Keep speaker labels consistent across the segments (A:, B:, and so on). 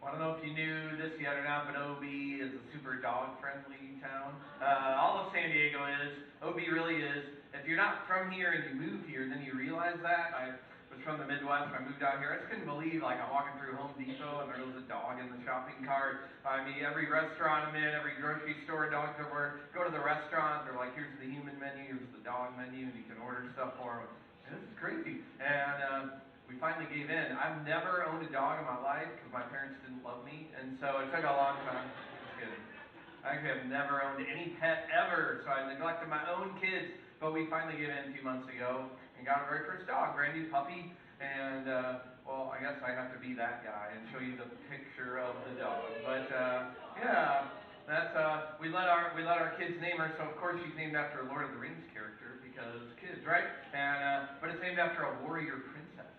A: I don't know if you knew this yet or not, but OB is a super dog-friendly town. All of San Diego is. OB really is. If you're not from here and you move here, then you realize that. I was from the Midwest when I moved out here. I just couldn't believe, like, I'm walking through Home Depot and there was a dog in the shopping cart. I mean, every restaurant I'm in, every grocery store, dogs everywhere. Go to the restaurant, they're like, here's the human menu, here's the dog menu, and you can order stuff for them. And this is crazy. And we finally gave in. I've never owned a dog in my life because my parents didn't love me, and so it took a long time. Just kidding. I actually have never owned any pet ever, so I neglected my own kids. But we finally gave in a few months ago and got our very first dog, brand new puppy. And well, I guess I have to be that guy and show you the picture of the dog. But yeah. That's we let our kids name her, so of course she's named after a Lord of the Rings character because kids, right? And but it's named after a warrior princess.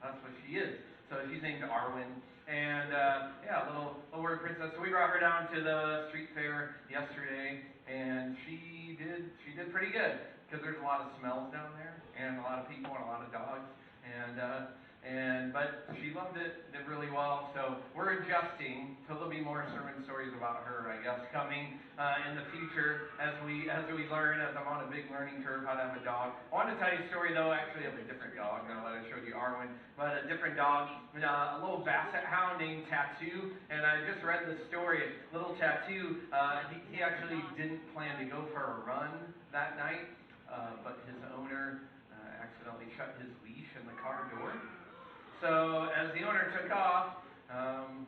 A: That's what she is. So she's named Arwen, and yeah, little warrior princess. So we brought her down to the street fair yesterday, and she did pretty good because there's a lot of smells down there, and a lot of people and a lot of dogs, but she loved it, did really well. So we're adjusting. So there'll be more sermon stories about her, I guess, coming in the future as we learn. As I'm on a big learning curve how to have a dog. I wanted to tell you a story though, actually of a different dog. Now that I showed you Arwen, but a different dog, a little basset hound named Tattoo. And I just read the story. Little Tattoo, he actually didn't plan to go for a run that night, but his owner accidentally shut his leash in the car door. So as the owner took off,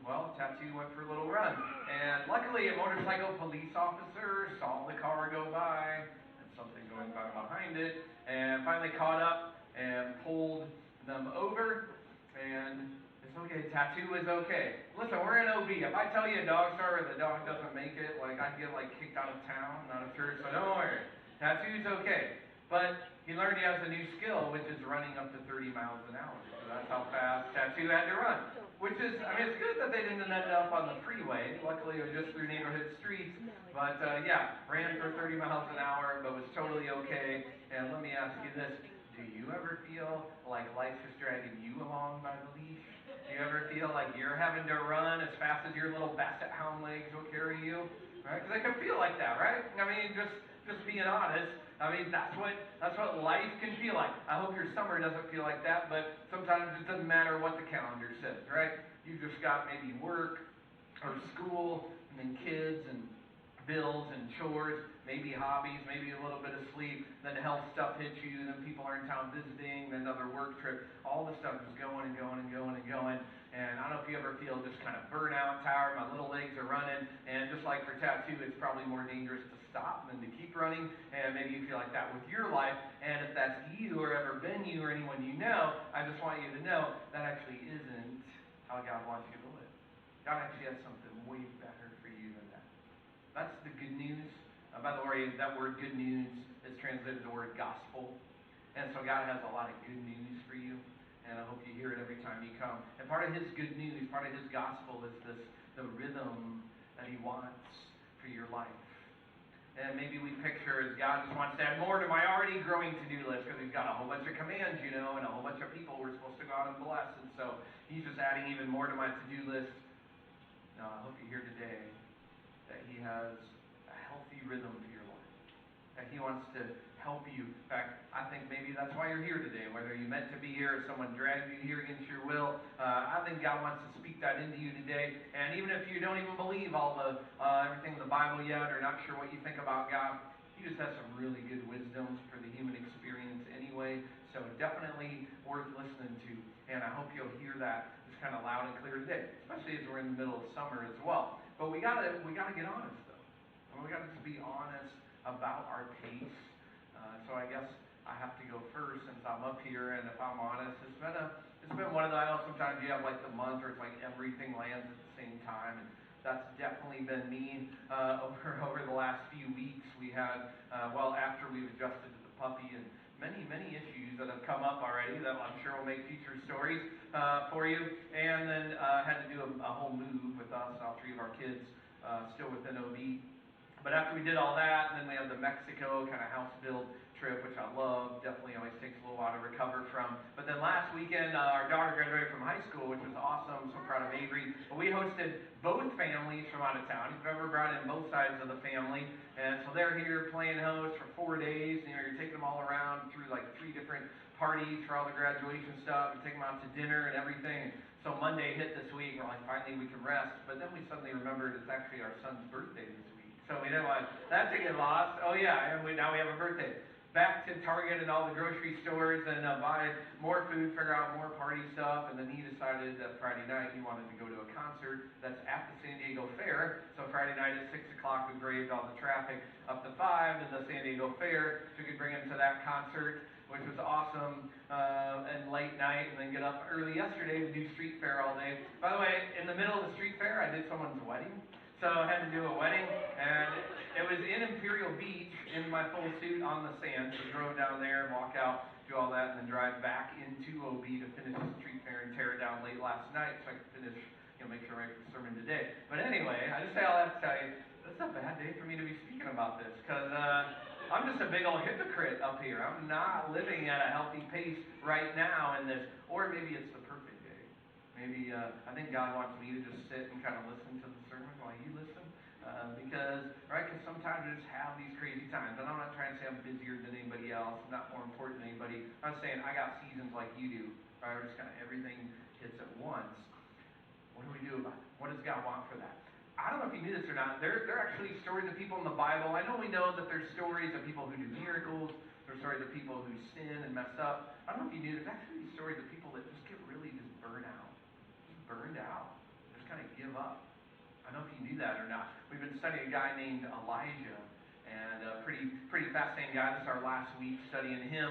A: well, Tattoo went for a little run. And luckily a motorcycle police officer saw the car go by and something going by behind it and finally caught up and pulled them over. And it's okay, Tattoo is okay. Listen, we're in OB. If I tell you a dog story where the dog doesn't make it, like I'd get like kicked out of town, not of church, so don't worry. Tattoo's okay. But he learned he has a new skill, which is running up to 30 miles an hour. So that's how fast Tattoo had to run. Which is, I mean, it's good that they didn't end up on the freeway. Luckily, it was just through neighborhood streets. But yeah, ran for 30 miles an hour, but was totally okay. And let me ask you this. Do you ever feel like life is dragging you along by the leash? Do you ever feel like you're having to run as fast as your little basset hound legs will carry you? Right? Because it can feel like that, right? I mean, just being honest. I mean, that's what life can feel like. I hope your summer doesn't feel like that, but sometimes it doesn't matter what the calendar says, right? You've just got maybe work or school and then kids and bills and chores, maybe hobbies, maybe a little bit of sleep, then health stuff hits you, then people are in town visiting, then another work trip. All the stuff is going and going and going and going. And I don't know if you ever feel just kind of burnout, tired, my little legs are running, and just like for Tattoo, it's probably more dangerous to stop than to keep running, and maybe you feel like that with your life. And if that's you or ever been you or anyone you know, I just want you to know that actually isn't how God wants you to live. God actually has something way better for you than that. That's the good news. By the way, that word good news is translated the word gospel. And so God has a lot of good news for you. And I hope you hear it every time you come. And part of his good news, part of his gospel is the rhythm that he wants for your life. And maybe we picture as God just wants to add more to my already growing to-do list because he's got a whole bunch of commands, and a whole bunch of people we're supposed to go out and bless. And so he's just adding even more to my to-do list. Now, I hope you hear today that he has a healthy rhythm to your life. That he wants to help you. In fact, I think maybe that's why you're here today. Whether you meant to be here or someone dragged you here against your will, I think God wants to speak that into you today. And even if you don't even believe all the everything in the Bible yet, or not sure what you think about God, he just has some really good wisdom for the human experience anyway. So definitely worth listening to. And I hope you'll hear that just kind of loud and clear today, especially as we're in the middle of summer as well. But we gotta get honest though. And we gotta just be honest about our pace. So I guess I have to go first since I'm up here, and if I'm honest, it's been one of the, I know sometimes you have like the month where it's like everything lands at the same time, and that's definitely been me over the last few weeks. We had, after we've adjusted to the puppy, and many issues that have come up already that I'm sure will make future stories for you, and then had to do a whole move with us, all three of our kids still within OB. But after we did all that, and then we had the Mexico kind of house build trip, which I love. Definitely always takes a little while to recover from. But then last weekend, our daughter graduated from high school, which was awesome. So proud of Avery. But we hosted both families from out of town. If you've ever brought in both sides of the family, and so they're here playing host for 4 days. You're taking them all around through like 3 different parties for all the graduation stuff, and take them out to dinner and everything. So Monday hit this week. We're like, finally we can rest. But then we suddenly remembered it's actually our son's birthday this week. So we didn't want that to get lost. Oh yeah, and now we have a birthday. Back to Target and all the grocery stores and buy more food, figure out more party stuff. And then he decided that Friday night he wanted to go to a concert that's at the San Diego Fair. So Friday night at 6 o'clock we braved all the traffic up to 5 to the San Diego Fair so we could bring him to that concert, which was awesome, and late night, and then get up early yesterday to do street fair all day. By the way, in the middle of the street fair, I did someone's wedding. So I had to do a wedding, and it was in Imperial Beach in my full suit on the sand. So drove down there and walk out, do all that, and then drive back into OB to finish the street fair and tear it down late last night so I could finish, make sure I write the sermon today. But anyway, I just say all that to tell you, this is a bad day for me to be speaking about this, because I'm just a big old hypocrite up here. I'm not living at a healthy pace right now in this, or maybe it's the perfect day. Maybe I think God wants me to just sit and kind of listen to the sermon while you listen, because sometimes I just have these crazy times, and I'm not trying to say I'm busier than anybody else, I'm not more important than anybody. I'm saying I got seasons like you do, right? Where just kind of everything hits at once. What do we do about it? What does God want for that? I don't know if you knew this or not. There are actually stories of people in the Bible. I know we know that there's stories of people who do miracles. There's stories of people who sin and mess up. I don't know if you knew there's actually stories of people that just get really just burned out. Burned out. Just kind of give up. I don't know if you knew that or not. We've been studying a guy named Elijah, and a pretty fascinating guy. This is our last week studying him,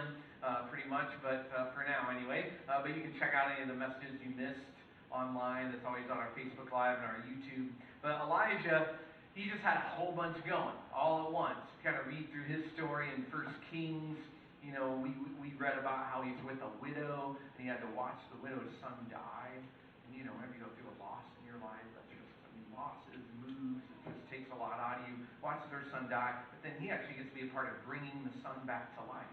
A: pretty much, but for now anyway. But you can check out any of the messages you missed online. It's always on our Facebook Live and our YouTube. But Elijah, he just had a whole bunch going all at once. Kind of read through his story in 1 Kings. We read about how he's with a widow, and he had to watch the widow's son die. And whenever you go through a loss in your life, that's just, losses, moves, it just takes a lot out of you. Watches her son die, but then he actually gets to be a part of bringing the son back to life.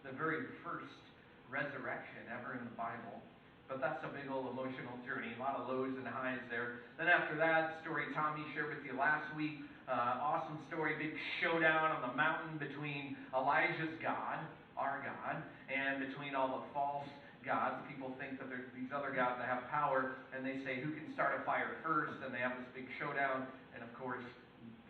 A: The very first resurrection ever in the Bible. But that's a big old emotional journey. A lot of lows and highs there. Then after that, story Tommy shared with you last week. Awesome story. Big showdown on the mountain between Elijah's God, our God, and between all the false gods. People think that there's these other gods that have power, and they say, who can start a fire first? And they have this big showdown. And of course,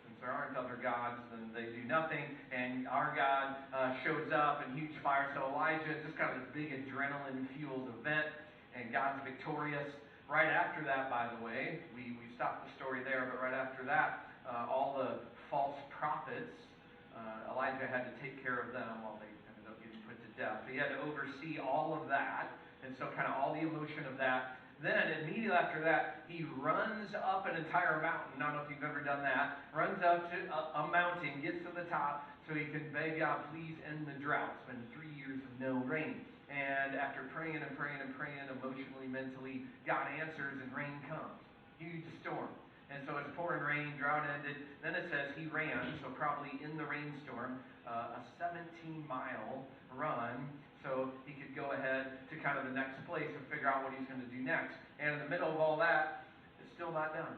A: since there aren't other gods, then they do nothing. And our God shows up in huge fire. So Elijah, just kind of this big adrenaline-fueled event. And God's victorious. Right after that, by the way, we stopped the story there, but right after that, all the false prophets, Elijah had to take care of them while they ended up getting put to death. So he had to oversee all of that, and so kind of all the emotion of that. Then, immediately after that, he runs up an entire mountain. I don't know if you've ever done that. Runs up to a mountain, gets to the top, so he can beg God, please end the drought. It's been 3 years of no rain. And after praying and praying and praying, emotionally, mentally, God answers and rain comes. Huge storm. And so it's pouring rain, drought ended. Then it says he ran, so probably in the rainstorm, a 17-mile run, so he could go ahead to kind of the next place and figure out what he's going to do next. And in the middle of all that, it's still not done.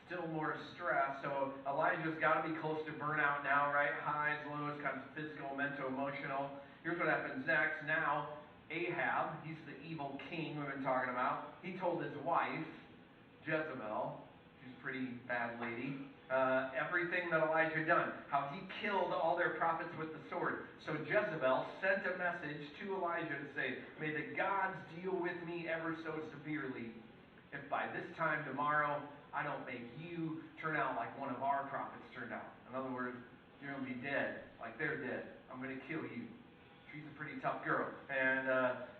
A: Still more stress. So Elijah's got to be close to burnout now, right? Highs, lows, kind of physical, mental, emotional. Here's what happens next. Now, Ahab, he's the evil king we've been talking about. He told his wife, Jezebel, she's a pretty bad lady, everything that Elijah done. How he killed all their prophets with the sword. So Jezebel sent a message to Elijah to say, may the gods deal with me ever so severely if by this time tomorrow I don't make you turn out like one of our prophets turned out. In other words, you're going to be dead like they're dead. I'm going to kill you. She's a pretty tough girl, and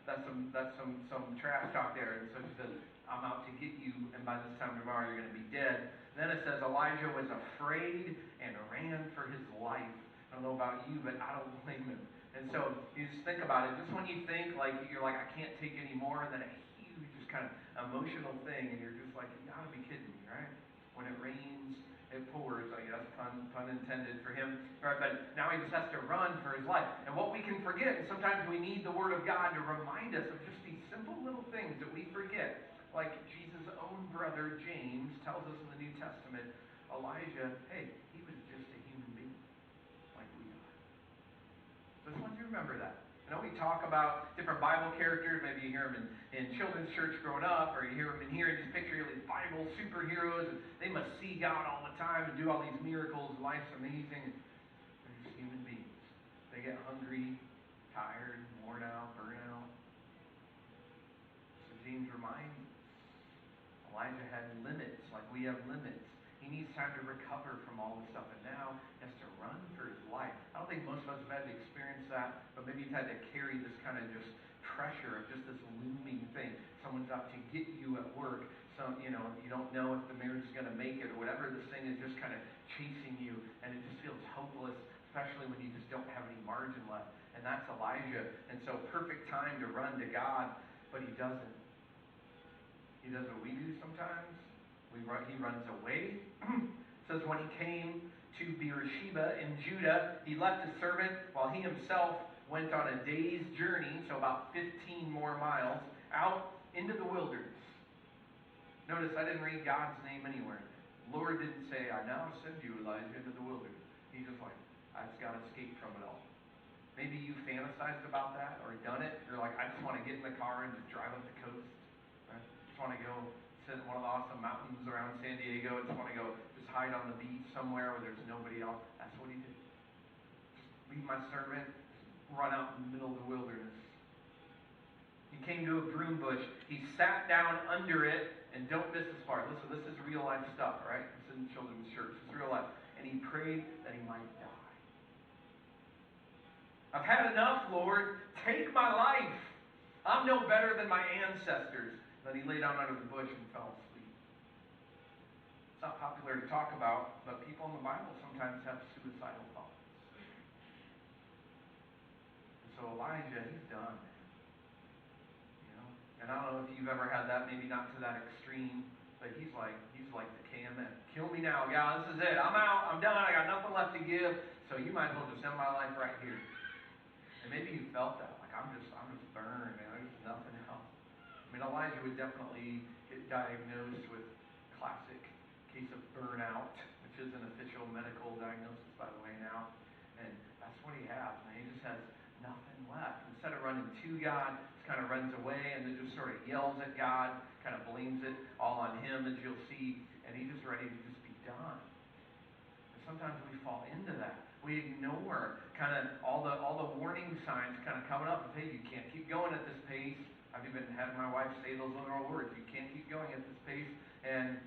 A: that's some trash talk there. And so she says, I'm out to get you, and by this time tomorrow you're going to be dead. Then it says Elijah was afraid and ran for his life. I don't know about you, but I don't blame him. And so you just think about it. Just when you think like you're like, I can't take any more, and then a huge just kind of emotional thing, and you're just like, you got to be kidding me, right? When it rains, it pours, I guess, pun intended for him. Right, but now he just has to run for his life. And what we can forget, and sometimes we need the Word of God to remind us of just these simple little things that we forget, like Jesus' own brother. brother, James, tells us in the New Testament, Elijah, hey, he was just a human being like we are. So I just want you to remember that. I know we talk about different Bible characters. Maybe you hear them in children's church growing up, or you hear them in here and just picture these Bible superheroes. And they must see God all the time and do all these miracles. Life's amazing. They're just human beings. They get hungry, tired, worn out, burnt out. So James reminds us, Elijah had limits like we have limits. He needs time to recover from all this stuff, and now he has to run for his life. I don't think most of us have had to experience that, but maybe you've had to carry this kind of just pressure of just this looming thing. Someone's out to get you at work. You don't know if the marriage is going to make it or whatever. This thing is just kind of chasing you, and it just feels hopeless, especially when you just don't have any margin left. And that's Elijah. And so perfect time to run to God, but he doesn't. He does what we do sometimes. He runs away. It says when he came to Beersheba in Judah, he left his servant while he himself went on a day's journey, so about 15 more miles, out into the wilderness. Notice I didn't read God's name anywhere. Lord didn't say, I now send you, Elijah, into the wilderness. He's just like, I just got to escape from it all. Maybe you fantasized about that or done it. You're like, I just want to get in the car and just drive up the coast. Right? Just want to go sit in one of the awesome mountains around San Diego. I just want to go just hide on the beach somewhere where there's nobody else. That's what he did. Just leave my servant, run out in the middle of the wilderness. He came to a broom bush. He sat down under it, and don't miss this part. Listen, this is real life stuff, right? It's in children's church. It's real life. And he prayed that he might die. I've had enough, Lord. Take my life. I'm no better than my ancestors. Then he lay down under the bush and fell asleep. It's not popular to talk about, but people in the Bible sometimes have suicidal thoughts. And so Elijah, he's done. And I don't know if you've ever had that, maybe not to that extreme, but he's like the KMN. Kill me now, God. This is it. I'm out. I'm done. I got nothing left to give. So you might as well just end my life right here. And maybe you felt that, like I'm just burned, man. There's nothing else. I mean, Elijah would definitely get diagnosed with classic case of burnout, which is an official medical diagnosis, by the way, now. And that's what he has. Man, he just has nothing left. Instead of running to God, kind of runs away and then just sort of yells at God, kind of blames it all on him, as you'll see, and he's just ready to just be done. And sometimes we fall into that. We ignore kind of all the warning signs kind of coming up. Hey, you can't keep going at this pace. I've even had my wife say those literal words. You can't keep going at this pace, and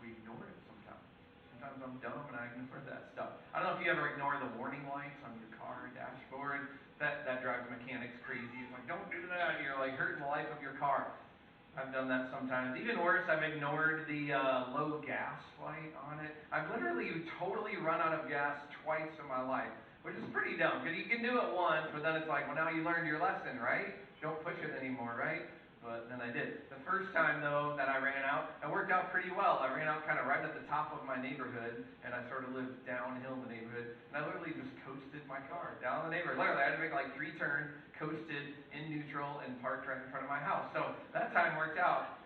A: we ignore it sometimes. Sometimes I'm dumb and I ignore that stuff. I don't know if you ever ignore the warning lights on your car dashboard. That drives mechanics crazy. It's like, don't do that. You're like hurting the life of your car. I've done that sometimes. Even worse, I've ignored the low gas light on it. I've literally totally run out of gas twice in my life, which is pretty dumb. Because you can do it once, but then it's like, well, now you learned your lesson, right? Don't push it anymore, right? But then I did. The first time, though, that I ran out, it worked out pretty well. I ran out kind of right at the top of my neighborhood, and I sort of lived downhill in the neighborhood, and I literally just coasted my car down the neighborhood. Literally, I had to make like 3 turns, coasted in neutral, and parked right in front of my house. So that time worked out.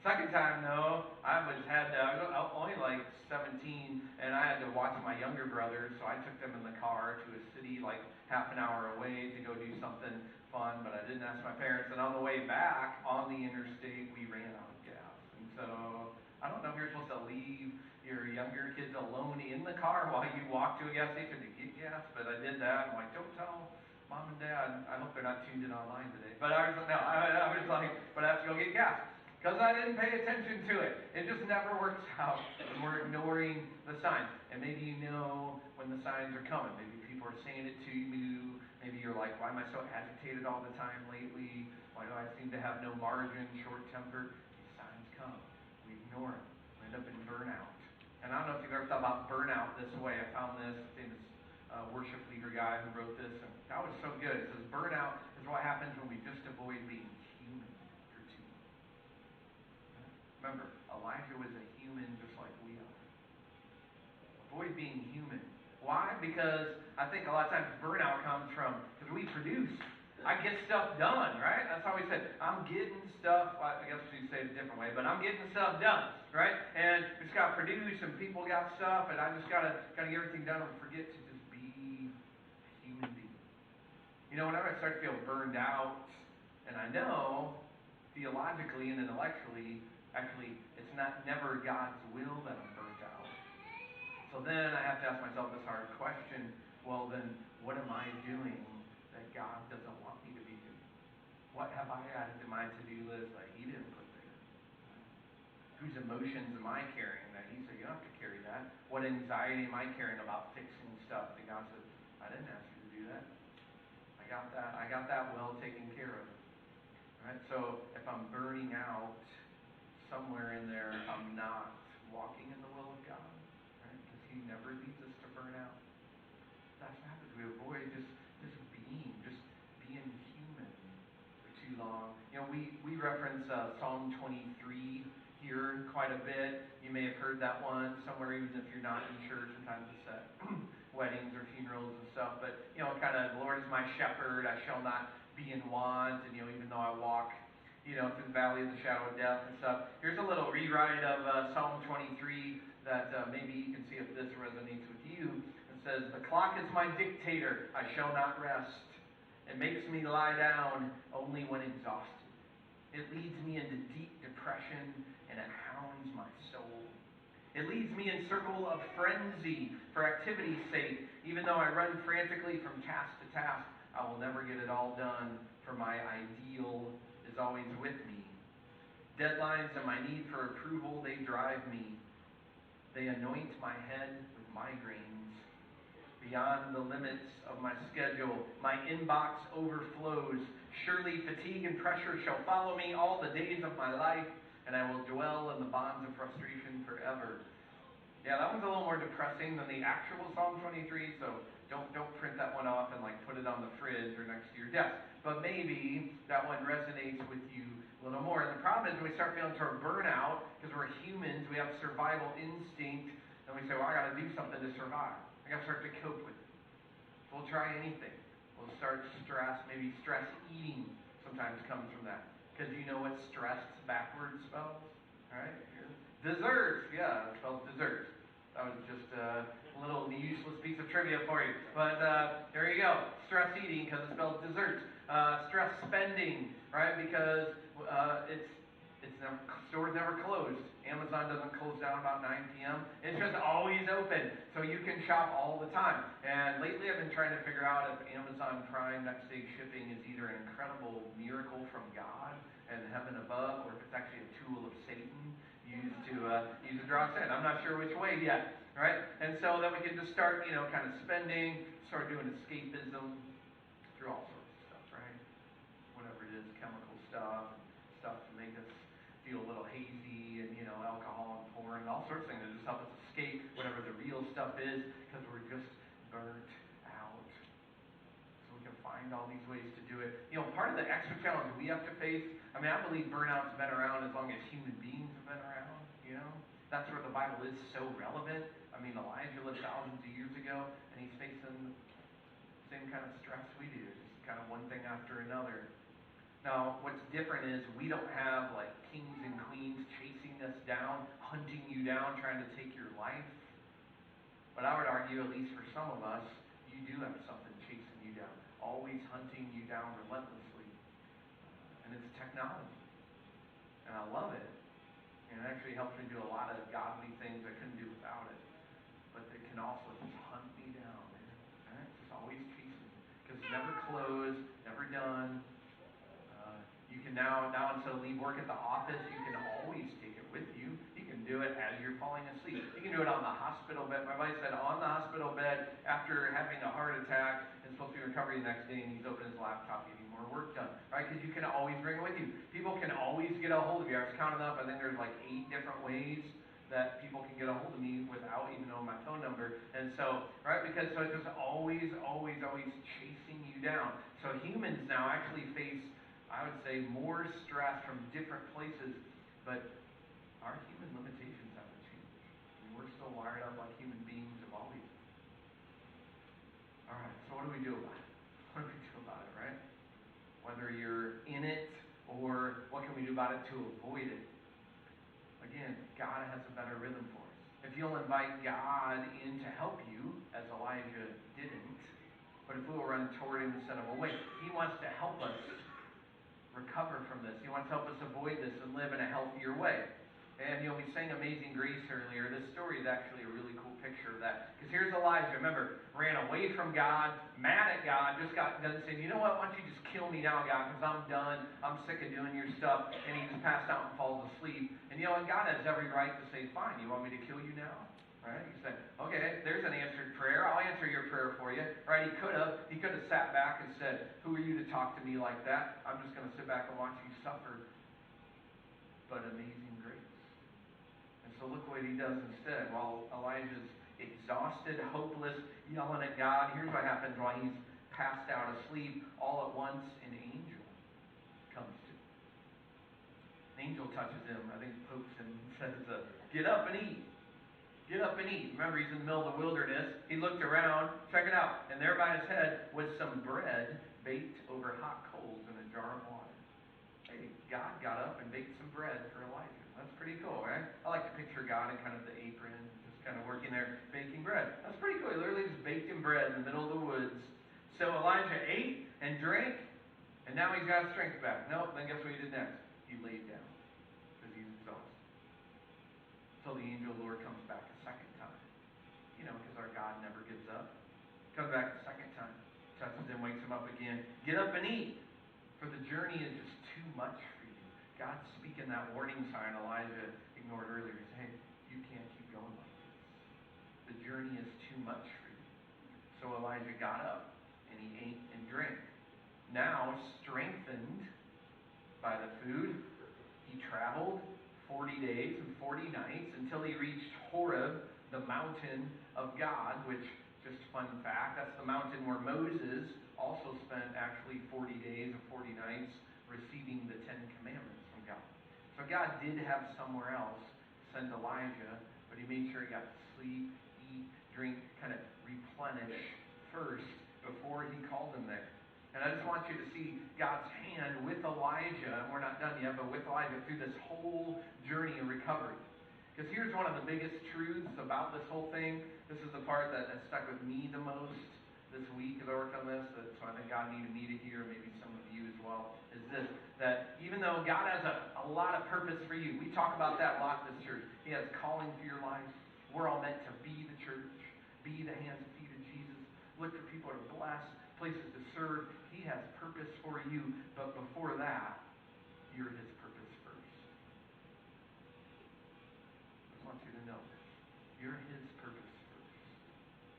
A: Second time, though, I was only like 17, and I had to watch my younger brothers, so I took them in the car to a city like half an hour away to go do something fun, but I didn't ask my parents. And on the way back on the interstate, we ran out of gas. And so I don't know if you're supposed to leave your younger kids alone in the car while you walk to a gas station to get gas, but I did that. I'm like, don't tell Mom and Dad. I hope they're not tuned in online today. But I was like, but I have to go get gas. Because I didn't pay attention to it. It just never works out. And we're ignoring the signs. And maybe you know when the signs are coming. Maybe people are saying it to you. Maybe you're like, why am I so agitated all the time lately? Why do I seem to have no margin, short temper? These signs come. We ignore them. We end up in burnout. And I don't know if you've ever thought about burnout this way. I found this famous worship leader guy who wrote this. And that was so good. It says, burnout is what happens when we just avoid being human for too long. Remember, Elijah was a human just like we are. Avoid being human. Why? Because I think a lot of times burnout comes from, because we produce. I get stuff done, right? That's how we said, I'm getting stuff, I guess you say it a different way, but I'm getting stuff done, right? And we just got to produce, and people got stuff, and I just got to get everything done and forget to just be a human being. You know, whenever I start to feel burned out, and I know theologically and intellectually, actually, it's never God's will that I'm burnt out. So then I have to ask myself this hard question, well then, what am I doing that God doesn't want me to be doing? What have I added to my to-do list that He didn't put there? Whose emotions am I carrying that He said, you don't have to carry that? What anxiety am I carrying about fixing stuff that God said, I didn't ask you to do that. I got that well taken care of. Right? So if I'm burning out, somewhere in there I'm not walking in the will of God. Right? Because He never leads us to burn out. That's what happens. We avoid just being human for too long. You know, we reference Psalm 23 here quite a bit. You may have heard that one somewhere, even if you're not in church. Sometimes it's at weddings or funerals and stuff. But, you know, kind of, the Lord is my shepherd, I shall not be in want. And, you know, even though I walk, you know, through the valley of the shadow of death and stuff. Here's a little rewrite of Psalm 23 that maybe you can see if this resonates with you. It says, the clock is my dictator, I shall not rest. It makes me lie down only when exhausted. It leads me into deep depression, and it hounds my soul. It leads me in circle of frenzy for activity's sake. Even though I run frantically from task to task, I will never get it all done, for my ideal is always with me. Deadlines and my need for approval, they drive me. They anoint my head with migraines. Beyond the limits of my schedule, my inbox overflows. Surely fatigue and pressure shall follow me all the days of my life, and I will dwell in the bonds of frustration forever. Yeah, that one's a little more depressing than the actual Psalm 23, so don't print that one off and put it on the fridge or next to your desk. But maybe that one resonates with you a little more. And the problem is when we start feeling sort of burnout, because we're humans, we have survival instinct, and we say, well, I got to do something to survive. I got to start to cope with it. So we'll try anything. We'll start stress. Maybe stress eating sometimes comes from that. Because you know what stress backwards spells? Right? Desserts. Yeah, it spells desserts. That was just a little useless piece of trivia for you. But there you go. Stress eating because it spells desserts. Stress spending, right? Because stores never closed. Amazon doesn't close down about 9 p.m. It's just always open, so you can shop all the time. And lately I've been trying to figure out if Amazon Prime next day shipping is either an incredible miracle from God and heaven above, or if it's actually a tool of Satan used to draw us in. I'm not sure which way yet, right? And so then we can just start, kind of spending, start doing escapism through all sorts of stuff, right? Whatever it is, chemical stuff to make us feel a little hazy, and alcohol and porn and all sorts of things that just help us escape whatever the real stuff is, because we're just burnt out. So we can find all these ways to do it. Part of the extra challenge we have to face, I believe burnout's been around as long as human beings have been around, That's where the Bible is so relevant. Elijah lived thousands of years ago, and he's facing the same kind of stress we do, just kind of one thing after another. Now, what's different is we don't have kings and queens chasing us down, hunting you down, trying to take your life. But I would argue, at least for some of us, you do have something chasing you down, always hunting you down relentlessly. And it's technology. And I love it. And it actually helps me do a lot of godly things I couldn't do without it. But it can also just hunt me down, man. Right? It's always chasing me. Because it's never closed, never done. You can now instead of leave work at the office, you can always take it with you. You can do it as you're falling asleep. You can do it on the hospital bed. My wife said on the hospital bed after having a heart attack and supposed to be in recovery the next day, and he's opening his laptop getting more work done. Right? Because you can always bring it with you. People can always get a hold of you. I was counting up. I think there's 8 different ways that people can get a hold of me without even knowing my phone number. And so, right, because it's just always chasing you down. So humans now actually face, I would say, more stress from different places, but our human limitations haven't changed. We're still wired up like human beings have always been. All right, so what do we do about it? What do we do about it, right? What can we do about it to avoid it? Again, God has a better rhythm for us. If you'll invite God in to help you, as Elijah didn't, but if we will run toward him instead of away, he wants to help us recover from this. He wants to help us avoid this and live in a healthier way. And, we sang Amazing Grace earlier. This story is actually a really cool picture of that. Because here's Elijah, remember, ran away from God, mad at God, just got done saying, you know what, why don't you just kill me now, God, because I'm done. I'm sick of doing your stuff. And he just passed out and falls asleep. And and God has every right to say, fine, you want me to kill you now? Right? He said, okay, there's an answered prayer. I'll answer your prayer for you. Right? He could have sat back and said, who are you to talk to me like that? I'm just going to sit back and watch you suffer. But amazing grace. And so look what he does instead. While Elijah's exhausted, hopeless, yelling at God, here's what happens while he's passed out asleep. All at once, an angel comes to him. An angel touches him, I think pokes him and says, get up and eat. Get up and eat. Remember, he's in the middle of the wilderness. He looked around. Check it out. And there by his head was some bread baked over hot coals in a jar of water. Hey, God got up and baked some bread for Elijah. That's pretty cool, right? I like to picture God in kind of the apron, just kind of working there, baking bread. That's pretty cool. He literally just baked him bread in the middle of the woods. So Elijah ate and drank, and now he's got his strength back. Nope, then guess what he did next? He laid down because he's exhausted. So the angel of the Lord comes back a second time. Because our God never gives up. Comes back a second time. Touches him, wakes him up again. Get up and eat, for the journey is just too much for you. God's speaking that warning sign Elijah ignored earlier. He said, hey, you can't keep going like this. The journey is too much for you. So Elijah got up, and he ate and drank. Now, strengthened by the food, he traveled 40 days and 40 nights until he reached Horeb, the mountain of God, which, just fun fact, that's the mountain where Moses also spent actually 40 days and 40 nights receiving the 10 Commandments from God. So God did have somewhere else send Elijah, but he made sure he got to sleep, eat, drink, kind of replenish first before he called him there. And I just want you to see God's hand with Elijah, and we're not done yet, but with Elijah through this whole journey of recovery. Because here's one of the biggest truths about this whole thing. This is the part that stuck with me the most this week as I worked on this. So I think God needed me to hear, maybe some of you as well, is this. That even though God has a lot of purpose for you, we talk about that a lot in this church. He has calling for your life. We're all meant to be the church, be the hands and feet of Jesus, look for people to bless, places to serve. He has purpose for you, but before that, you're his purpose first. I just want you to know this. You're his purpose first.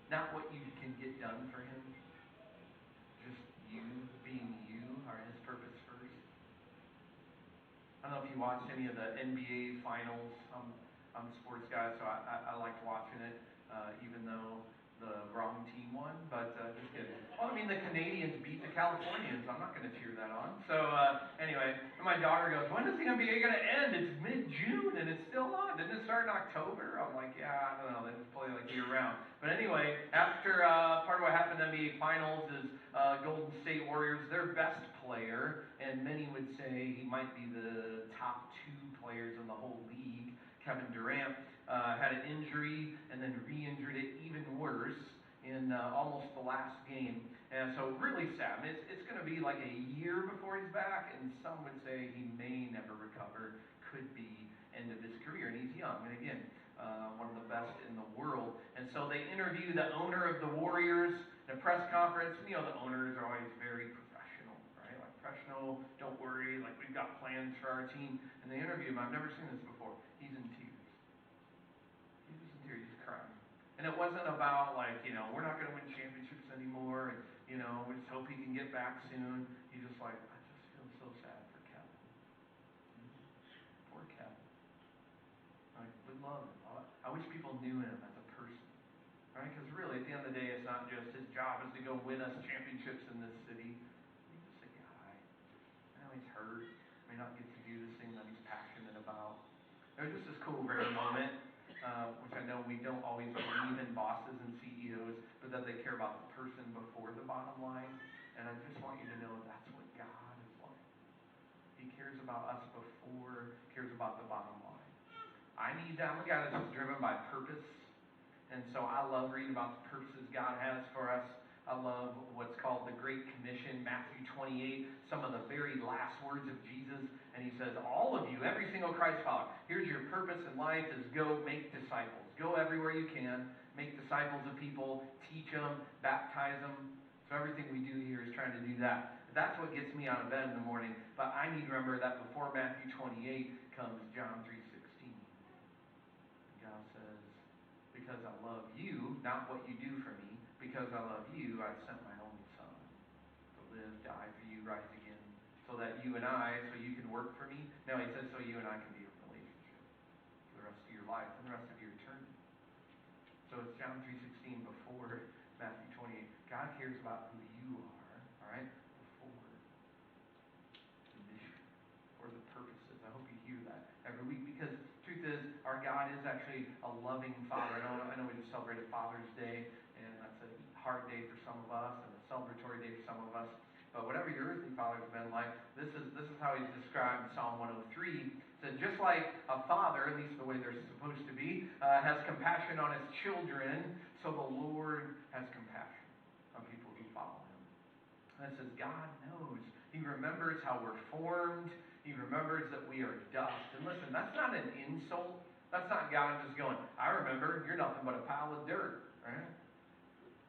A: Not what you can get done for him. Just you being you are his purpose first. I don't know if you watched any of the NBA finals. I'm a sports guy, so I liked watching it, even though the wrong team won, but just kidding. Well, I mean, the Canadians beat the Californians. I'm not going to cheer that on. So anyway, my daughter goes, when is the NBA going to end? It's mid-June and it's still on. Didn't it start in October? I'm like, yeah, I don't know. They just play like year-round. But anyway, after part of what happened in the NBA Finals is Golden State Warriors, their best player, and many would say he might be the top 2 players in the whole league, Kevin Durant, had an injury and then re-injured it even worse in almost the last game. And so really sad. I mean, it's going to be like a year before he's back, and some would say he may never recover. Could be end of his career, and he's young. And again, one of the best in the world. And so they interview the owner of the Warriors in a press conference. The owners are always very professional, right? Like, professional, don't worry, like, we've got plans for our team. And they interview him. I've never seen this before. He's in tears. He's crying. And it wasn't about like, we're not going to win championships anymore, and, we just hope he can get back soon. He's just like, I just feel so sad for Kevin. Poor Kevin. Like, we love him. I wish people knew him as a person. Right? Because really, at the end of the day, it's not just his job is to go win us championships in this city. He's just a guy. I know he's hurt. May not get to do this thing that he's passionate about. There's just this cool rare moment, which I know we don't always believe in bosses and CEOs, but that they care about the person before the bottom line. And I just want you to know that's what God is like. He cares about us before he cares about the bottom line. I'm a guy that's just driven by purpose. And so I love reading about the purposes God has for us. I love what's called the Great Commission, Matthew 28, some of the very last words of Jesus. And he says, all of you, every single Christ follower, here's your purpose in life is go make disciples. Go everywhere you can, make disciples of people, teach them, baptize them. So everything we do here is trying to do that. That's what gets me out of bed in the morning. But I need to remember that before Matthew 28 comes John 3:16. God says, because I love you, not what you do for me, because I love you, I sent my only son to live, die for you, rise again, so that you and I, so you can work for me. No, he says so you and I can be in a relationship for the rest of your life and the rest of your eternity. So it's John 3:16 before Matthew 28. God cares about who you are, all right? Or the purposes. I hope you hear that every week, because the truth is, our God is actually a loving Father. I know we just celebrated Father's Day, and that's a hard day for some of us, and a celebratory day for some of us. But whatever your earthly father's been like, this is how he's described in Psalm 103. It said, just like a father, at least the way they're supposed to be, has compassion on his children, so the Lord has compassion on people who follow him. And it says, God knows. He remembers how we're formed. He remembers that we are dust. And listen, that's not an insult. That's not God just going, I remember, you're nothing but a pile of dirt. Right?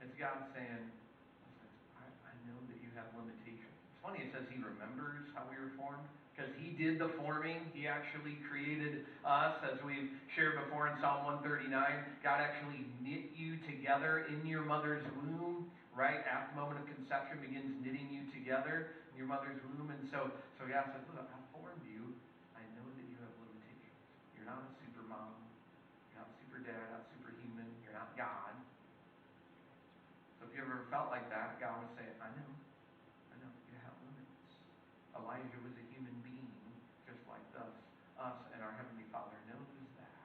A: It's God saying, listen, I know that you have limitations. It's funny, it says he remembers how we were formed, because he did the forming. He actually created us, as we've shared before in Psalm 139. God actually knit you together in your mother's womb, right? At the moment of conception begins knitting you together in your mother's womb. And so God says, look, I formed you. I know that you have limitations. You're not a super mom. You're not super dad, not superhuman. You're not God. So if you ever felt like that, God would say, I know you have limits. Elijah was a human being just like us, and our Heavenly Father knows that.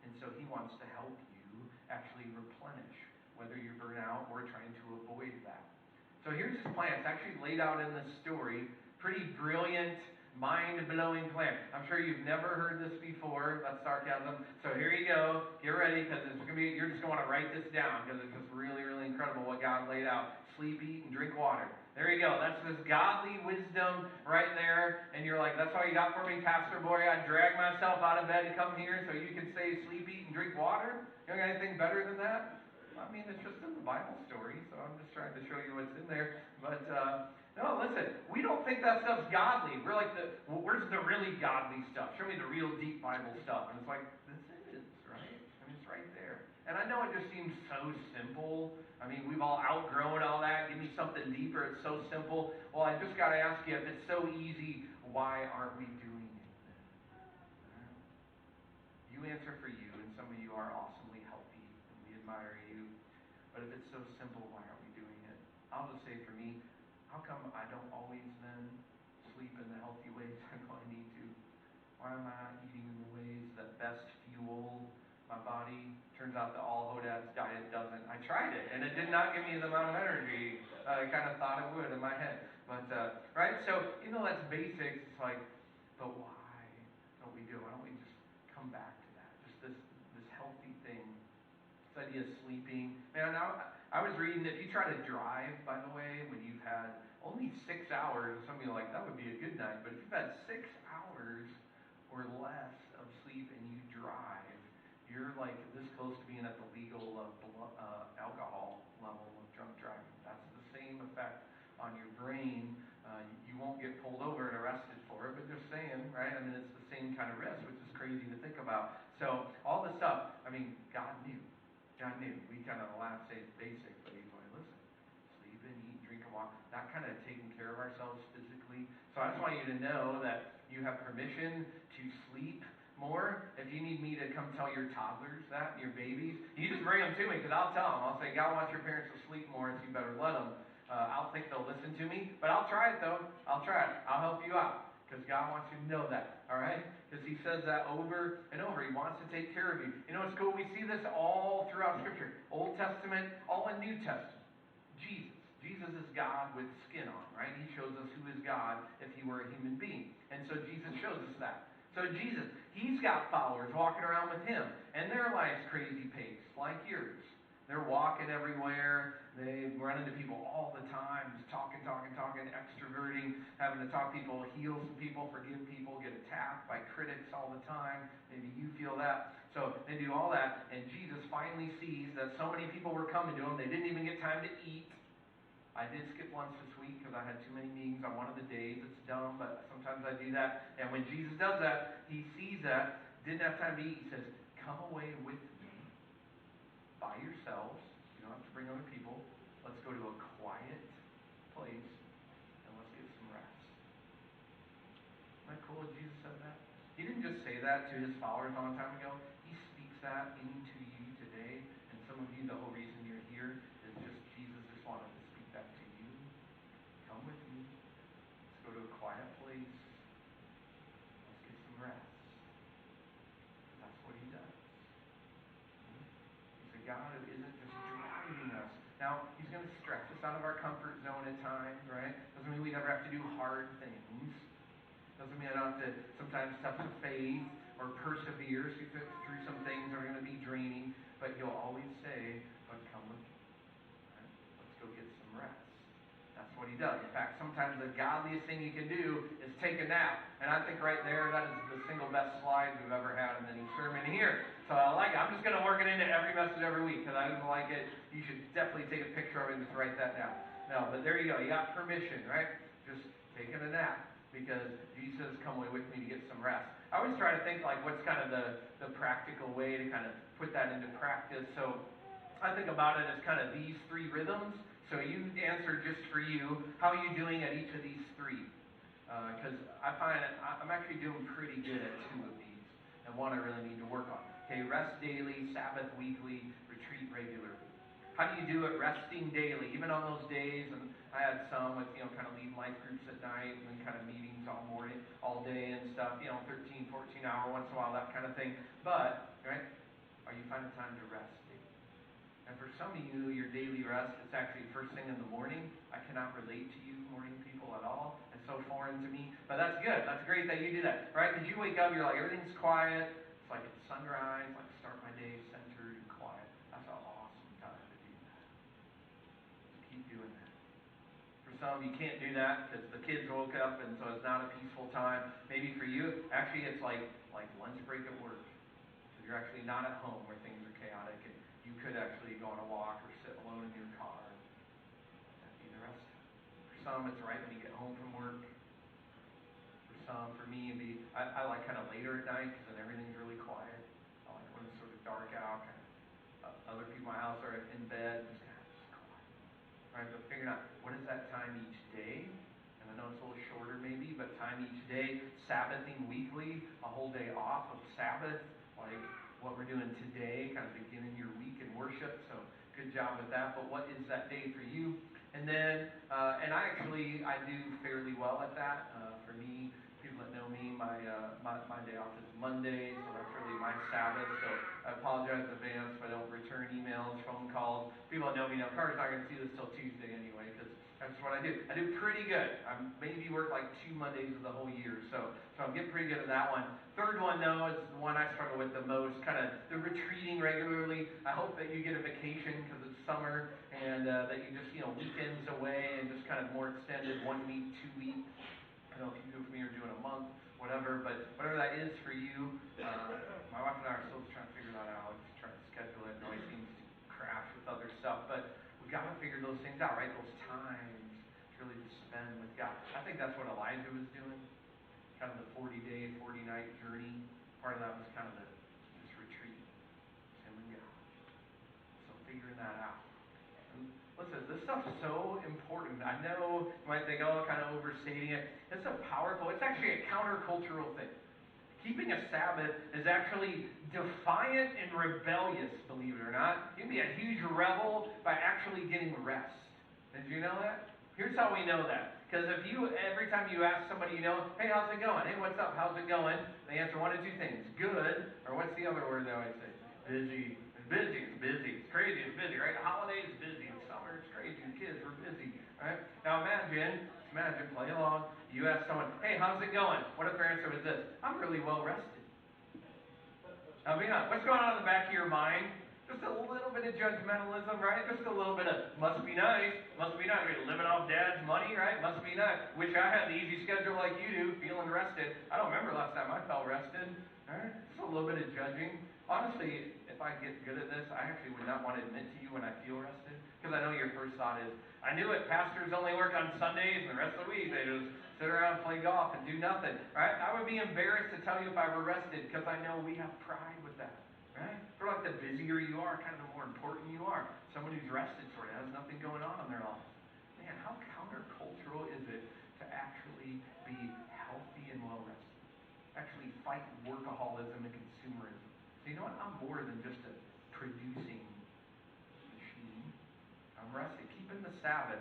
A: And so he wants to help you actually replenish, whether you're burnt out or trying to avoid that. So here's his plan. It's actually laid out in this story. Pretty brilliant, mind-blowing plan. I'm sure you've never heard this before. That's sarcasm. So here you go. Get ready, because you're just going to want to write this down, because it's just really, really incredible what God laid out. Sleep, eat, and drink water. There you go. That's this godly wisdom right there. And you're like, that's all you got for me, Pastor Boy? I drag myself out of bed to come here so you can say sleep, eat, and drink water? You don't got anything better than that? I mean, it's just in the Bible story, so I'm just trying to show you what's in there. But, no, listen, we don't think that stuff's godly. We're like, where's the really godly stuff? Show me the real deep Bible stuff. And it's like, this is, right? I mean, it's right there. And I know it just seems so simple. I mean, we've all outgrown all that. Give me something deeper. It's so simple. Well, I just got to ask you, if it's so easy, why aren't we doing it then? You answer for you, and some of you are awesomely healthy, and we admire you. But if it's so simple, why aren't we doing it? I'll just say for me, how come I don't always then sleep in the healthy ways I know I need to? Why am I not eating in the ways that best fuel my body? Turns out the all Hodad's diet doesn't. I tried it, and it did not give me the amount of energy I kind of thought it would in my head. But, right? So, even though that's basics, it's like, but why don't we do it? Why don't we just come back to that? Just this healthy thing. This idea of sleeping. Man, I was reading, if you try to drive, by the way, when you've had only 6 hours, some of you are like, that would be a good night. But if you've had 6 hours or less of sleep and you drive, you're like this close to being at the legal alcohol level of drunk driving. That's the same effect on your brain. You won't get pulled over and arrested for it, but just saying, right? I mean, it's the same kind of risk, which is crazy to think about. So all this stuff, I mean, God knew. God knew. We kind of laugh, say it's basic, but he's like, listen, sleep and eat, drink and walk. That kind of taking care of ourselves physically. So I just want you to know that you have permission to sleep more. If you need me to come tell your toddlers that, your babies, you just bring them to me, because I'll tell them. I'll say, God wants your parents to sleep more, so you better let them. I don't think they'll listen to me, but I'll try it, though. I'll try it. I'll help you out, because God wants you to know that, all right? Because he says that over and over. He wants to take care of you. You know what's cool? We see this all throughout Scripture. Old Testament, all in New Testament. Jesus. Jesus is God with skin on, right? He shows us who is God if he were a human being. And so Jesus shows us that. So Jesus, he's got followers walking around with him, and their life's crazy pace, like yours. They're walking everywhere. They run into people all the time, just talking, extroverting, having to talk to people, heal some people, forgive people, get attacked by critics all the time. Maybe you feel that. So they do all that, and Jesus finally sees that so many people were coming to him, they didn't even get time to eat. I did skip lunch this week because I had too many meetings on one of the days. It's dumb, but sometimes I do that. And when Jesus does that, he sees that, didn't have time to eat. He says, come away with me by yourselves. You don't have to bring other people. Let's go to a quiet place and let's get some rest. Isn't that cool that Jesus said that? He didn't just say that to his followers a long time ago. He speaks that into you today. And some of you, the whole reason you're here is just Jesus just wanted to speak that to you. Come with me. Let's go to a quiet place. Let's get some rest. That's what he does. He's a God who isn't just driving us. Now, he's going to stretch us out of our comfort zone at times, right? Doesn't mean we never have to do hard things. Doesn't mean I don't have to sometimes step to faith or persevere through some things that are going to be draining. But he'll always say, but come with me. Right? Let's go get some rest. That's what he does. In fact, sometimes the godliest thing you can do is take a nap. And I think right there, that is the single best slide we've ever had in any sermon here. So I like it. I'm just going to work it into every message every week because I just like it. You should definitely take a picture of it and just write that down. No, but there you go. You got permission, right? Just taking a nap because Jesus come away with me to get some rest. I always try to think like what's kind of the practical way to kind of put that into practice. So I think about it as kind of these three rhythms. So you answer just for you, how are you doing at each of these three? Because I find I'm actually doing pretty good at two of these, and one I really need to work on. Okay, rest daily, Sabbath weekly, retreat regularly. How do you do it resting daily, even on those days? And I had some with, kind of leading life groups at night and then kind of meetings all morning, all day and stuff, 13, 14 hour once in a while, that kind of thing. But, right, are you finding time to rest daily? And for some of you, your daily rest, it's actually first thing in the morning. I cannot relate to you morning people at all. It's so foreign to me. But that's good. That's great that you do that, right? Because you wake up, you're like, everything's quiet. It's like it's sunrise, like start my day centered and quiet. That's an awesome time to do that. So keep doing that. For some, you can't do that because the kids woke up and so it's not a peaceful time. Maybe for you, actually it's like lunch break at work. Because you're actually not at home where things are chaotic and you could actually go on a walk or sit alone in your car. That'd be the rest. For some, it's right when you get home from work. For some, for me, I like kind of later at night because then everything's really quiet. I like when it's sort of dark out. Kind of, other people in my house are in bed. Just kind of just quiet. Right, but figuring out what is that time each day. And I know it's a little shorter maybe, but time each day. Sabbathing weekly, a whole day off of Sabbath, like what we're doing today, kind of beginning your week in worship. So good job with that. But what is that day for you? And then, and I do fairly well at that. For me, people that know me, my day off is Monday, so that's really my Sabbath. So I apologize in advance if I don't return emails, phone calls. People that know me know Carter's not going to see this till Tuesday anyway, because that's what I do. I do pretty good. I maybe work like 2 Mondays of the whole year, so I'm getting pretty good at that one. Third one, though, is the one I struggle with the most, kind of the retreating regularly. I hope that you get a vacation because it's summer and that you just, weekends away and just kind of more extended 1 week, 2 week. I don't know if you do for me or doing a month, whatever, but whatever that is for you, my wife and I are still trying to figure that out, just trying to schedule it. It always seems to crash with other stuff, but we got to figure those things out, right? Those times to really just spend with God. I think that's what Elijah was doing, kind of the 40-day, 40-night journey. Part of that was kind of this retreat, him and God. So figuring that out. Listen, this stuff's so important. I know you might think, kind of overstating it. It's so powerful. It's actually a countercultural thing. Keeping a Sabbath is actually defiant and rebellious, believe it or not. You can be a huge rebel by actually getting rest. Did you know that? Here's how we know that. Because every time you ask somebody hey, how's it going? Hey, what's up? How's it going? They answer one of two things. Good, or what's the other word they always say? Busy. busy, it's busy, it's crazy, it's busy, right? Holidays, busy, it's summer, it's crazy, the kids, we're busy, right? Now imagine, play along, you ask someone, hey, how's it going? What if their answer was this? I'm really well rested. Now be honest, what's going on in the back of your mind? Just a little bit of judgmentalism, right? Just a little bit of, must be nice. You're living off dad's money, right? Must be nice. Wish I had the easy schedule like you do, feeling rested. I don't remember last time I felt rested. All right? Just a little bit of judging. Honestly, if I get good at this, I actually would not want to admit to you when I feel rested. Because I know your first thought is, I knew it, pastors only work on Sundays and the rest of the week they just sit around, play golf, and do nothing, right? I would be embarrassed to tell you if I were rested because I know we have pride with that. Right? For like the busier you are, kind of the more important you are. Someone who's rested sort of has nothing going on in their life. Man, how countercultural is it to actually be healthy and well rested? Actually fight workaholism and consumerism. So you know what? I'm more than just a producing machine. I'm rested. Keeping the Sabbath.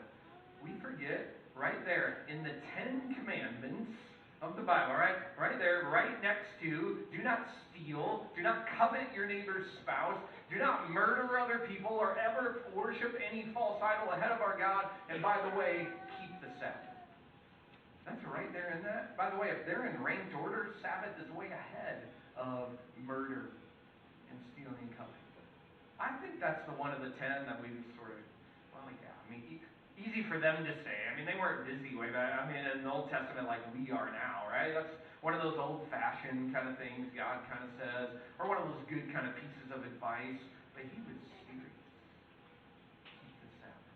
A: We forget right there in the 10 Commandments of the Bible, right? Right there, right next to, do not steal, do not covet your neighbor's spouse, do not murder other people, or ever worship any false idol ahead of our God, and by the way, keep the Sabbath. That's right there in that. By the way, if they're in ranked order, Sabbath is way ahead of murder and stealing and coveting. I think that's the one of the 10 that we sort of, well, yeah, I mean, easy for them to say. I mean, they weren't busy way back. I mean, in the Old Testament, like we are now, right? That's one of those old-fashioned kind of things God kind of says, or one of those good kind of pieces of advice. But he was serious. Keep the Sabbath.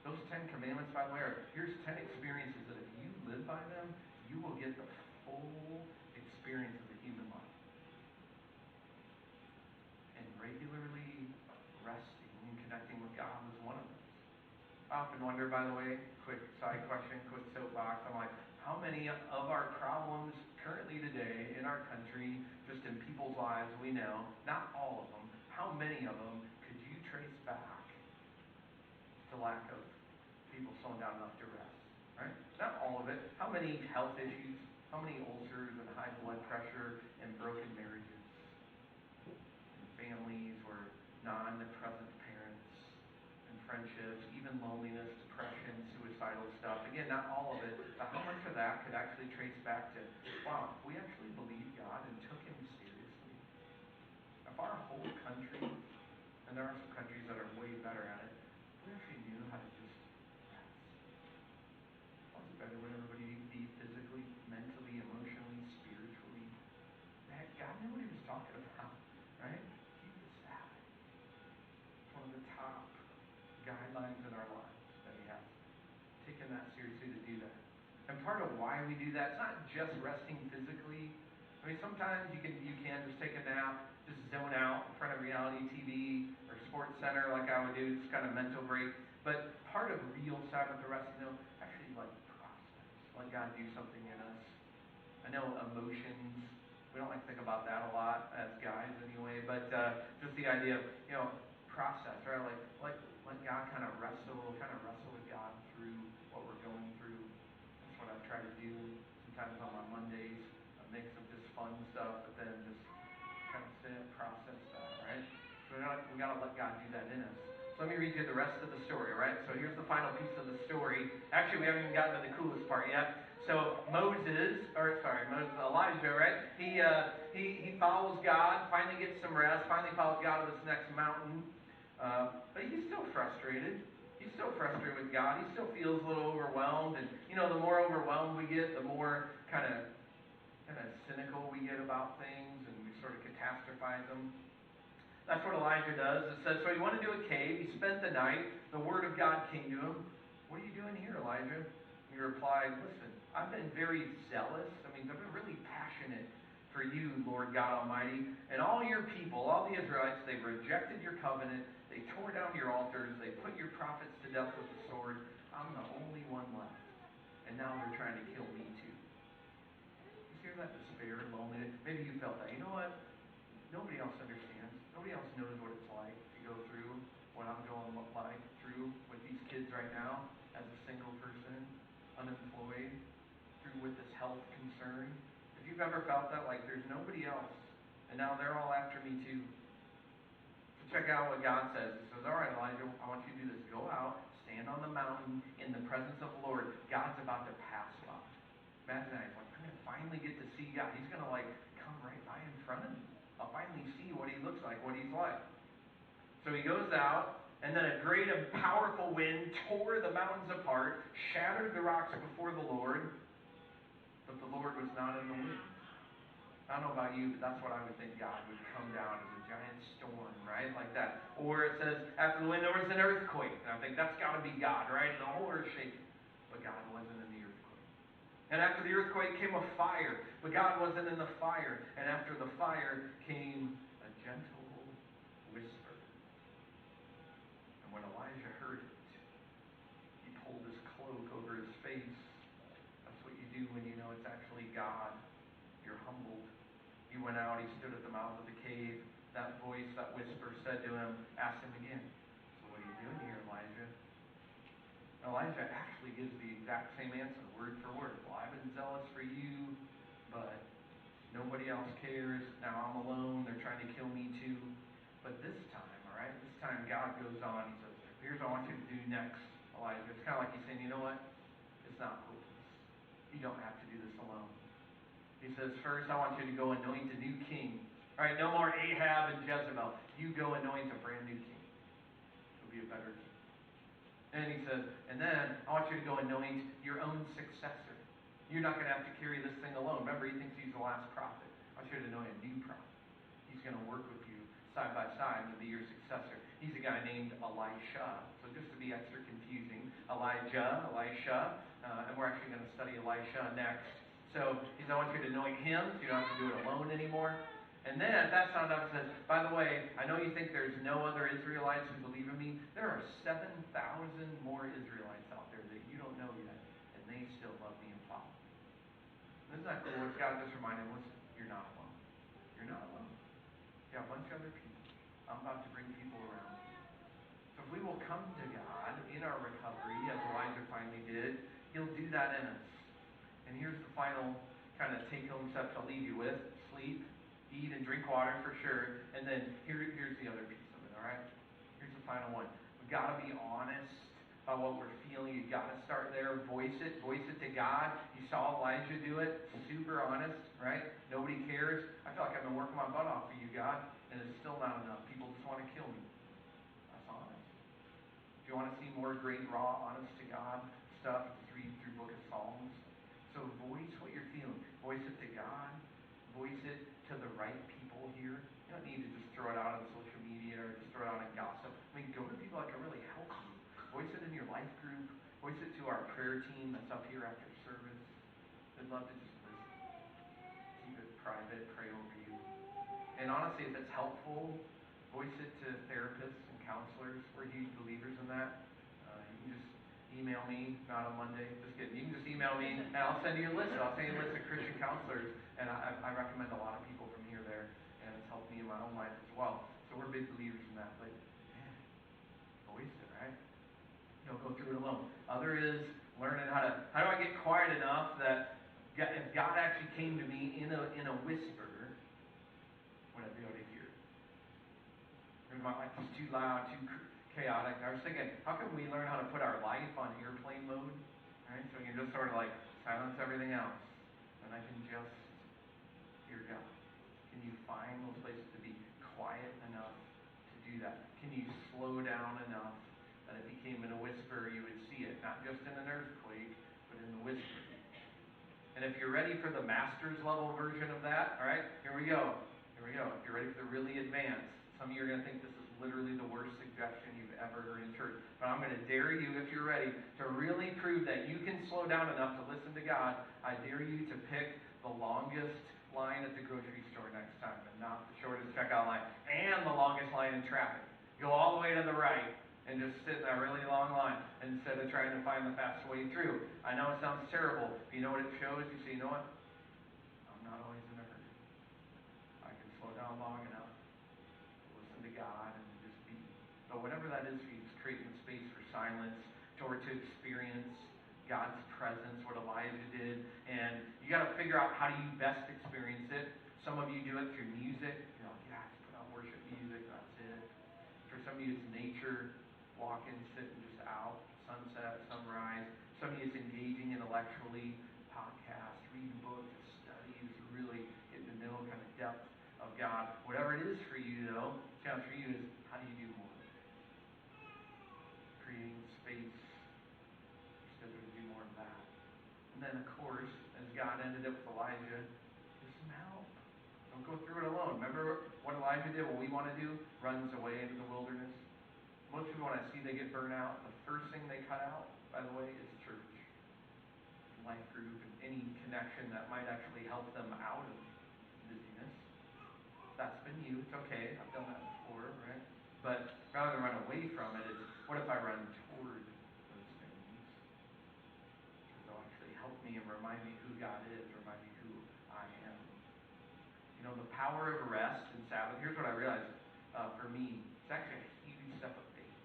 A: Those 10 commandments, by the way, are here's 10 experiences that if you live by them, you will get the full experience of the human life. And regularly resting and connecting with God was one of them. I often wonder, by the way, quick side question, quick soapbox, I'm like, how many of our problems currently today in our country, just in people's lives we know, not all of them, how many of them could you trace back to lack of people slowing down enough to rest? Right? Not all of it. How many health issues, how many ulcers and high blood pressure and broken marriages? And families where non-present parents and friendships, even loneliness, depression, suicidal stuff. Again, not all of it, but how much of that could actually trace back to, wow, if we actually believed God and took him seriously, if our whole country, and there are some countries that are way better at it, we actually knew how to just rest. What's better when everybody be physically, mentally, emotionally, spiritually? Man, God knew what he was talking about, right? Keep the Sabbath. It's one of the top guidelines in our lives that he has. Taking that seriously to do that. And part of why we do that, it's not just resting physically. I mean, sometimes you can just take a nap, just zone out in front of reality TV or Sports Center like I would do, just kind of mental break. But part of real Sabbath or resting, though, actually like process. Let God do something in us. I know emotions, we don't like to think about that a lot as guys anyway, but just the idea of, process, right? Like let God kind of wrestle with God through what we're going through. That's what I try to do sometimes on my Mondays, a mix of just fun stuff, but then just kind of sit, process that, right? So we gotta let God do that in us. So let me read you the rest of the story, all right? So here's the final piece of the story. Actually, we haven't even gotten to the coolest part yet. So Elijah, right? He follows God, finally gets some rest, finally follows God to this next mountain. But he's still frustrated. He's still frustrated with God. He still feels a little overwhelmed. And, the more overwhelmed we get, the more kind of cynical we get about things, and we sort of catastrophize them. That's what Elijah does. It says, so he went into a cave. He spent the night. The word of God came to him. What are you doing here, Elijah? He replied, listen, I've been very zealous. I've been really passionate for you, Lord God Almighty. And all your people, all the Israelites, they've rejected your covenant. They tore down your altars. They put your prophets to death with the sword. I'm the only one left. And now they're trying to kill me too. You hear that despair, loneliness? Maybe you felt that. You know what? Nobody else understands. Nobody else knows what it's like to go through what I'm going through with these kids right now as a single person, unemployed, through with this health concern. If you've ever felt that, like there's nobody else, and now they're all after me too. So check out what God says. He says, all right, Elijah, I want you to do this. Go out, stand on the mountain in the presence of the Lord. God's about to pass by. Imagine that. He's like, I'm going to finally get to see God. He's going to come right by in front of me. I'll finally see what he looks like, what he's like. So he goes out, and then a great and powerful wind tore the mountains apart, shattered the rocks before the Lord, but the Lord was not in the wind. I don't know about you, but that's what I would think God would come down as a giant storm, right? Like that. Or it says, after the wind there was an earthquake. And I think that's got to be God, right? The whole earth shaking. But God wasn't in the earthquake. And after the earthquake came a fire. But God wasn't in the fire. And after the fire came a gentle whisper. And when Elijah heard it, he pulled his cloak over his face. That's what you do when you know it's actually God. You're humbled. He went out, he stood at the mouth of the cave. That voice, that whisper said to him, ask him again, so what are you doing here, Elijah? Elijah actually gives the exact same answer, word for word. Well, I've been zealous for you, but nobody else cares. Now I'm alone. They're trying to kill me too. But this time, all right, this time God goes on. He says, here's what I want you to do next, Elijah. It's kind of like he's saying, you know what? It's not hopeless. You don't have to do this alone. He says, first, I want you to go anoint a new king. All right, no more Ahab and Jezebel. You go anoint a brand new king. It'll be a better king. And he says, and then I want you to go anoint your own successor. You're not going to have to carry this thing alone. Remember, he thinks he's the last prophet. I want you to anoint a new prophet. He's going to work with you side by side to be your successor. He's a guy named Elisha. So just to be extra confusing, Elijah, Elisha. And we're actually going to study Elisha next. So he says, I want you to anoint him, so you don't have to do it alone anymore. And then, that's not enough, he says, by the way, I know you think there's no other Israelites who believe in me. There are 7,000 more Israelites out there that you don't know yet, and they still love me and follow me. Isn't that cool? What God just reminded him, listen, you're not alone. You're not alone. You got a bunch of other people. I'm about to bring people around you. So if we will come to God in our recovery, as Elijah finally did, he'll do that in us. And here's the final kind of take-home steps I'll leave you with. Sleep, eat, and drink water for sure. And then here's the other piece of it, all right? Here's the final one. We've got to be honest about what we're feeling. You've got to start there. Voice it to God. You saw Elijah do it. Super honest, right? Nobody cares. I feel like I've been working my butt off for you, God, and it's still not enough. People just want to kill me. That's honest. If you want to see more great, raw, honest to God stuff, just read through Book of Psalms. So voice what you're feeling. Voice it to God. Voice it to the right people here. You don't need to just throw it out on social media or just throw it out in gossip. I mean, go to people that can really help you. Voice it in your life group. Voice it to our prayer team that's up here after service. They'd love to just listen. Keep it private. Pray over you. And honestly, if it's helpful, voice it to therapists and counselors. We're huge believers in that. You can just email me, not on Monday, just kidding. You can just email me, and I'll send you a list. I'll send you a list of Christian counselors, and I recommend a lot of people from here there, and it's helped me in my own life as well. So we're big believers in that, but man, voice it, right? Don't go through it alone. Other is learning how do I get quiet enough that if God actually came to me in a whisper, would I be able to hear it? Or am I like just too loud, too chaotic? I was thinking, how can we learn how to put our life on airplane mode? Right? So we can just sort of like silence everything else. And I can just hear God. Can you find those places to be quiet enough to do that? Can you slow down enough that if he came in a whisper, you would see it? Not just in an earthquake, but in the whisper. And if you're ready for the master's level version of that, all right, here we go. Here we go. If you're ready for the really advanced, some of you are going to think this is literally the worst suggestion you've ever heard in church. But I'm going to dare you, if you're ready, to really prove that you can slow down enough to listen to God. I dare you to pick the longest line at the grocery store next time, and not the shortest checkout line, and the longest line in traffic. Go all the way to the right and just sit in that really long line instead of trying to find the fastest way through. I know it sounds terrible, but you know what it shows? You say, you know what? I'm not always in a hurry. I can slow down long enough to listen to God and just be. But whatever that is for you, just creating space for silence, or to experience God's presence, what Elijah did. And you got to figure out how do you best experience it. Some of you do it through music. You're like, yeah, just put on worship music, that's it. Some of you, it's nature, walking, sitting just out, sunset, sunrise. Some of you, it's engaging intellectually, podcasts, reading books, studies, really getting to know kind of depth of God. Whatever it is for you, though, challenge for you is, how do you do more? Creating space. Said we're going to do more of that. And then, of course, as God ended up with Elijah, get some help. Don't go through it alone. Remember what Elijah did? What we want to do? Runs away into the wilderness. Most people, when I see they get burnt out, the first thing they cut out, by the way, is church, life group, and any connection that might actually help them out of busyness. That's been you. It's okay. I've done that before, right? But rather than run away from it, it's what if I run toward those things? Because they'll actually help me and remind me who God is, remind me who I am. You know, the power of rest and Sabbath, here's what I realized for me, it's actually a huge step of faith.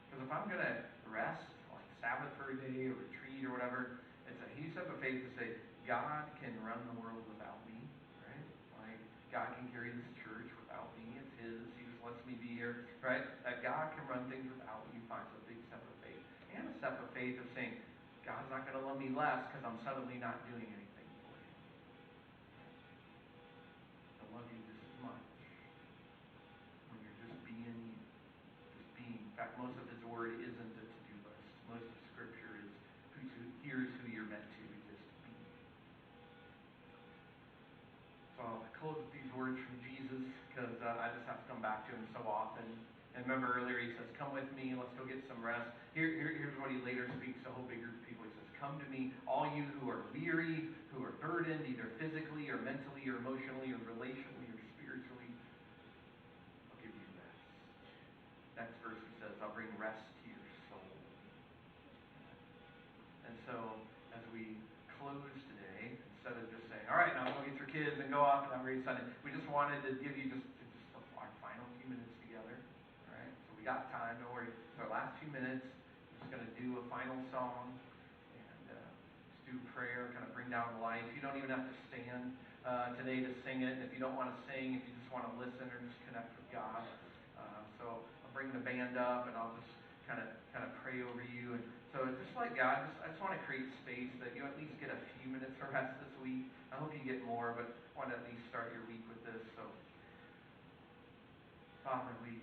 A: Because if I'm going to rest, like Sabbath for a day or retreat or whatever, it's a huge step of faith to say, God can run the world without me, right? Like, God can carry this church without me. It's His. He just lets me be here, right? That God can run things without me finds a big step of faith. And a step of faith of saying, God's not going to love me less because I'm suddenly not doing anything for Him. I love you just as much when you're just being you. Just being. In fact, most of His Word isn't a to-do list. Most of Scripture is, here's who you're meant to just be. So I'll close with these words from Jesus because I just have to come back to Him so often. And remember earlier He says, come with me, let's go get some rest. Here's what He later speaks to a whole big group of people. He says, come to me, all you who are weary, who are burdened, either physically or mentally or emotionally or relationally or spiritually. I'll give you rest. Next verse He says, I'll bring rest to your soul. And so, as we close today, instead of just saying, all right, now go get your kids and go off and have a great Sunday, we just wanted to give you just our final few minutes together. All right? So we got time, don't worry. It's our last few minutes. We're just going to do a final song and just do prayer, kind of bring down life. You don't even have to stand today to sing it. If you don't want to sing, if you just want to listen or just connect with God. So I'll bring the band up and I'll just kind of pray over you. And so it's just like God, I just want to create space that you at least get a few minutes of rest this week. I hope you get more, but I want to at least start your week with this. So, Father, we